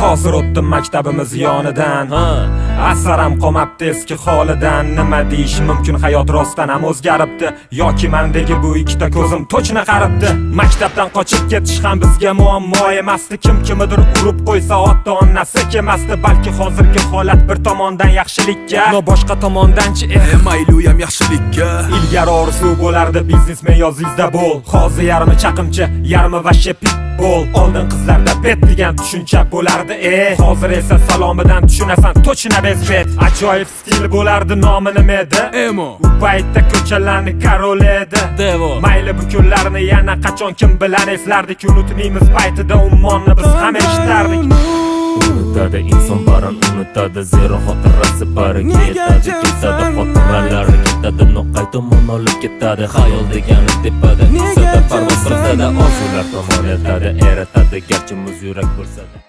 Hozir o'tdim maktabimiz yonidan, asaram qolmabdi eski holidan. Nima deyish mumkin, hayot rostdan ham o'zgaribdi, yoki mendagi bu ikkita ko'zim to'chna qaribdi. Maktabdan qochib ketish ham bizga muammo emasdi, kim kimidir urib qo'ysa ota onasi kelmasdi. Balki hozirgi holat bir tomondan yaxshilikka, no boshqa tomondanchi mayli u ham yaxshilikka. Ilgari orzu bo'lardi biznesmen yozingizda bo'l, hozir yarmi chaqimchi, yarmi vashshe pitbull. Oldin qizlarda bet degan tushuncha bo'lardi, hozir esa salomidan tushunasan to'chna bezbet. Ajoyib stil bo'lardi, nomi nima edi? Emo. U paytda ko'chalarni karol edi. Devo. Mayli bu kunlarni yana qachon kim bilan eslardik, unutmaymiz paytida ummonni biz ham eshitardik. Unutadi inson baran, unutadi zero xotirasi bari ketadi. Ketadi xotiralari ketadi, noqay tomon olib ketadi. Xayol degani tepada, sada parvoz qiladi, orzular tomon etadi, eritadi garchi muz yurak bo'lsa-da.